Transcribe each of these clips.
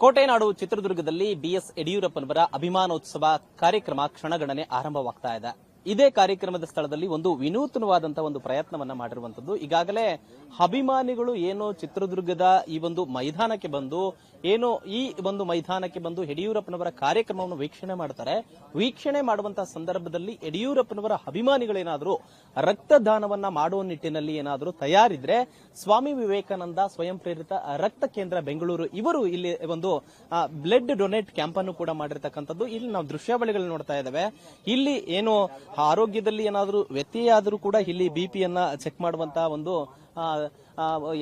ಕೋಟೆನಾಡು ಚಿತ್ರದುರ್ಗದಲ್ಲಿ ಬಿಎಸ್ ಯಡಿಯೂರಪ್ಪನವರ ಅಭಿಮಾನೋತ್ಸವ ಕಾರ್ಯಕ್ರಮ ಕ್ಷಣಗಣನೆ ಆರಂಭವಾಗ್ತಾ ಇದೆ. ಇದೇ ಕಾರ್ಯಕ್ರಮದ ಸ್ಥಳದಲ್ಲಿ ಒಂದು ವಿನೂತನವಾದಂತಹ ಒಂದು ಪ್ರಯತ್ನವನ್ನ ಮಾಡಿರುವಂತದ್ದು. ಈಗಾಗಲೇ ಅಭಿಮಾನಿಗಳು ಏನು ಚಿತ್ರದುರ್ಗದ ಈ ಒಂದು ಮೈದಾನಕ್ಕೆ ಬಂದು ಯಡಿಯೂರಪ್ಪನವರ ಕಾರ್ಯಕ್ರಮವನ್ನು ವೀಕ್ಷಣೆ ಮಾಡ್ತಾರೆ. ವೀಕ್ಷಣೆ ಮಾಡುವಂತಹ ಸಂದರ್ಭದಲ್ಲಿ ಯಡಿಯೂರಪ್ಪನವರ ಅಭಿಮಾನಿಗಳೇನಾದರೂ ರಕ್ತದಾನವನ್ನ ಮಾಡುವ ನಿಟ್ಟಿನಲ್ಲಿ ಏನಾದರೂ ತಯಾರಿದ್ರೆ ಸ್ವಾಮಿ ವಿವೇಕಾನಂದ ಸ್ವಯಂ ಪ್ರೇರಿತ ರಕ್ತ ಕೇಂದ್ರ ಬೆಂಗಳೂರು ಇವರು ಇಲ್ಲಿ ಒಂದು ಬ್ಲಡ್ ಡೊನೇಟ್ ಕ್ಯಾಂಪ್ ಅನ್ನು ಕೂಡ ಮಾಡಿರ್ತಕ್ಕಂಥದ್ದು. ಇಲ್ಲಿ ನಾವು ದೃಶ್ಯಾವಳಿಗಳು ನೋಡ್ತಾ ಇದ್ದೇವೆ. ಇಲ್ಲಿ ಏನು ಆರೋಗ್ಯದಲ್ಲಿ ಏನಾದರೂ ವ್ಯತ್ಯಯ ಆದರೂ ಕೂಡ ಇಲ್ಲಿ ಬಿಪಿಯನ್ನ ಚೆಕ್ ಮಾಡುವಂತಹ ಒಂದು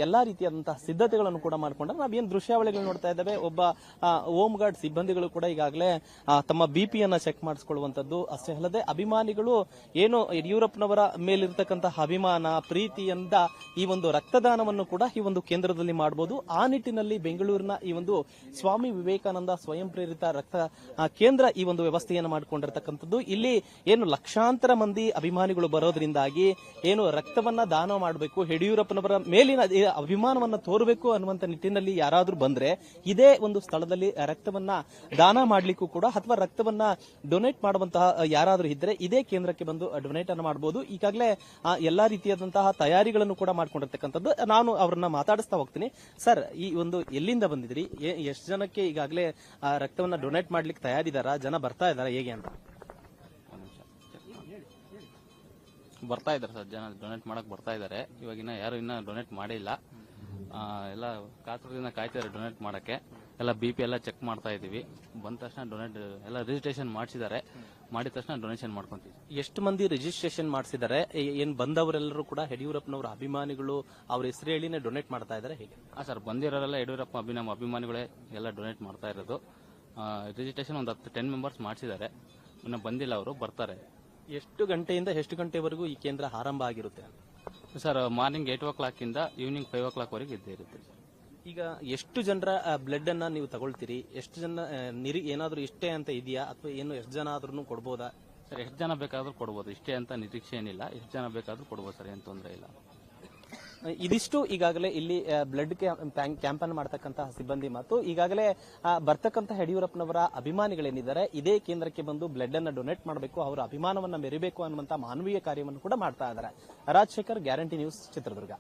ಎಲ್ಲಾ ರೀತಿಯಾದಂತಹ ಸಿದ್ಧತೆಗಳನ್ನು ಕೂಡ ಮಾಡಿಕೊಂಡ್ರೆ ನಾವೇನು ದೃಶ್ಯಾವಳಿಗಳು ನೋಡ್ತಾ ಇದ್ದೇವೆ. ಒಬ್ಬ ಹೋಮ್ ಗಾರ್ಡ್ ಸಿಬ್ಬಂದಿಗಳು ಕೂಡ ಈಗಾಗಲೇ ತಮ್ಮ ಬಿಪಿಯನ್ನ ಚೆಕ್ ಮಾಡಿಸ್ಕೊಳ್ಳುವಂತದ್ದು. ಅಷ್ಟೇ ಅಲ್ಲದೆ ಅಭಿಮಾನಿಗಳು ಏನು ಯಡಿಯೂರಪ್ಪನವರ ಮೇಲಿರ್ತಕ್ಕಂತಹ ಅಭಿಮಾನ ಪ್ರೀತಿಯಿಂದ ಈ ಒಂದು ರಕ್ತದಾನವನ್ನು ಕೂಡ ಈ ಒಂದು ಕೇಂದ್ರದಲ್ಲಿ ಮಾಡಬಹುದು. ಆ ನಿಟ್ಟಿನಲ್ಲಿ ಬೆಂಗಳೂರಿನ ಈ ಒಂದು ಸ್ವಾಮಿ ವಿವೇಕಾನಂದ ಸ್ವಯಂ ಪ್ರೇರಿತ ರಕ್ತ ಕೇಂದ್ರ ಈ ಒಂದು ವ್ಯವಸ್ಥೆಯನ್ನು ಮಾಡಿಕೊಂಡಿರ್ತಕ್ಕಂಥದ್ದು. ಇಲ್ಲಿ ಏನು ಲಕ್ಷಾಂತರ ಮಂದಿ ಅಭಿಮಾನಿಗಳು ಬರೋದ್ರಿಂದಾಗಿ ಏನು ರಕ್ತವನ್ನ ದಾನ ಮಾಡಬೇಕು, ಯಡಿಯೂರಪ್ಪನವರ ಮೇಲಿನ ಅಭಿಮಾನವನ್ನ ತೋರಬೇಕು ಅನ್ನುವಂತ ನಿಟ್ಟಿನಲ್ಲಿ ಯಾರಾದ್ರೂ ಬಂದ್ರೆ ಇದೇ ಒಂದು ಸ್ಥಳದಲ್ಲಿ ರಕ್ತವನ್ನ ದಾನ ಮಾಡ್ಲಿಕ್ಕೂ ಕೂಡ ಅಥವಾ ರಕ್ತವನ್ನ ಡೊನೇಟ್ ಮಾಡುವಂತಹ ಯಾರಾದ್ರೂ ಇದ್ರೆ ಇದೇ ಕೇಂದ್ರಕ್ಕೆ ಬಂದು ಡೊನೇಟ್ ಅನ್ನು ಮಾಡಬಹುದು. ಈಗಾಗಲೇ ಎಲ್ಲಾ ರೀತಿಯಾದಂತಹ ತಯಾರಿಗಳನ್ನು ಕೂಡ ಮಾಡ್ಕೊಂಡಿರ್ತಕ್ಕಂಥದ್ದು. ನಾನು ಅವರನ್ನ ಮಾತಾಡಿಸ್ತಾ ಹೋಗ್ತೀನಿ. ಸರ್, ಈ ಒಂದು ಎಲ್ಲಿಂದ ಬಂದಿದ್ರಿ? ಎಷ್ಟು ಜನಕ್ಕೆ ಈಗಾಗಲೇ ರಕ್ತವನ್ನ ಡೊನೇಟ್ ಮಾಡ್ಲಿಕ್ಕೆ ತಯಾರಿದಾರ? ಜನ ಬರ್ತಾ ಇದಾರ ಹೇಗೆ ಅಂತ? ಬರ್ತಾ ಇದಾರೆ ಸರ್, ಜನ ಡೊನೇಟ್ ಮಾಡಕ್ ಬರ್ತಾ ಇದಾರೆ. ಇವಾಗಿನ ಯಾರು ಇನ್ನ ಡೊನೇಟ್ ಮಾಡಿಲ್ಲ. ಎಲ್ಲ ಕಾತುರದಿಂದ ಕಾಯ್ತಿದ್ದಾರೆ ಡೊನೇಟ್ ಮಾಡಕ್ಕೆ. ಎಲ್ಲ ಬಿಪಿ ಎಲ್ಲ ಚೆಕ್ ಮಾಡ್ತಾ ಇದೀವಿ. ಬಂದ ತಕ್ಷಣ ಡೊನೇಟ್ ಎಲ್ಲ ರಿಜಿಸ್ಟ್ರೇಷನ್ ಮಾಡಿಸಿದ್ದಾರೆ. ಮಾಡಿದ ತಕ್ಷಣ ಡೊನೇಷನ್ ಮಾಡ್ಕೊಂತೀವಿ. ಎಷ್ಟು ಮಂದಿ ರಿಜಿಸ್ಟ್ರೇಷನ್ ಮಾಡಿಸಿದ್ದಾರೆ? ಏನ್ ಬಂದವರೆಲ್ಲರೂ ಕೂಡ ಯಡಿಯೂರಪ್ಪನವರ ಅಭಿಮಾನಿಗಳು ಅವ್ರ ಹೆಸರು ಹೇಳಿನೇ ಡೊನೇಟ್ ಮಾಡ್ತಾ ಇದ್ದಾರೆ ಹೇಗೆ? ಸರ್, ಬಂದಿರೋರೆಲ್ಲ ಯಡಿಯೂರಪ್ಪ ಅಭಿಮಾನಿಗಳೇ ಎಲ್ಲ ಡೊನೇಟ್ ಮಾಡ್ತಾ ಇರೋದು. ರಿಜಿಸ್ಟ್ರೇಷನ್ ಒಂದು 10 ಮೆಂಬರ್ಸ್ ಮಾಡಿಸಿದ್ದಾರೆ. ಇನ್ನು ಬಂದಿಲ್ಲ, ಅವರು ಬರ್ತಾರೆ. ಎಷ್ಟು ಗಂಟೆಯಿಂದ ಎಷ್ಟು ಗಂಟೆವರೆಗೂ ಈ ಕೇಂದ್ರ ಆರಂಭ ಆಗಿರುತ್ತೆ? ಸರ್, ಮಾರ್ನಿಂಗ್ 8 o'clock ಇಂದ ಈವ್ನಿಂಗ್ 5 o'clock ವರೆಗೆ ಇದ್ದೇ ಇರುತ್ತೆ. ಈಗ ಎಷ್ಟು ಜನರ ಬ್ಲಡ್ ಅನ್ನ ನೀವು ತಗೊಳ್ತೀರಿ? ಎಷ್ಟು ಜನ ಏನಾದ್ರೂ ಇಷ್ಟೇ ಅಂತ ಇದೆಯಾ ಅಥವಾ ಏನು ಎಷ್ಟು ಜನ ಆದ್ರೂ ಕೊಡ್ಬೋದಾ? ಸರ್, ಎಷ್ಟು ಜನ ಬೇಕಾದ್ರೂ ಕೊಡ್ಬೋದು. ಇಷ್ಟೇ ಅಂತ ನಿರೀಕ್ಷೆ ಏನಿಲ್ಲ. ಎಷ್ಟು ಜನ ಬೇಕಾದ್ರೂ ಕೊಡ್ಬೋದು ಸರ್, ಏನು ತೊಂದರೆ ಇಲ್ಲ. ಇದಿಷ್ಟು ಈಗಾಗಲೇ ಇಲ್ಲಿ ಬ್ಲಡ್ ಕ್ಯಾಂಪ್ ಅನ್ನು ಮಾಡತಕ್ಕಂತಹ ಸಿಬ್ಬಂದಿ ಮತ್ತು ಈಗಾಗಲೇ ಬರ್ತಕ್ಕಂತಹ ಯಡಿಯೂರಪ್ಪನವರ ಅಭಿಮಾನಿಗಳೇನಿದ್ದಾರೆ ಇದೇ ಕೇಂದ್ರಕ್ಕೆ ಬಂದು ಬ್ಲಡ್ ಅನ್ನ ಡೊನೇಟ್ ಮಾಡಬೇಕು, ಅವರ ಅಭಿಮಾನವನ್ನ ಮೆರಿಬೇಕು ಅನ್ನುವಂತಹ ಮಾನವೀಯ ಕಾರ್ಯವನ್ನು ಕೂಡ ಮಾಡ್ತಾ ಇದ್ದಾರೆ. Rajashekar, Guarantee News, Chitradurga.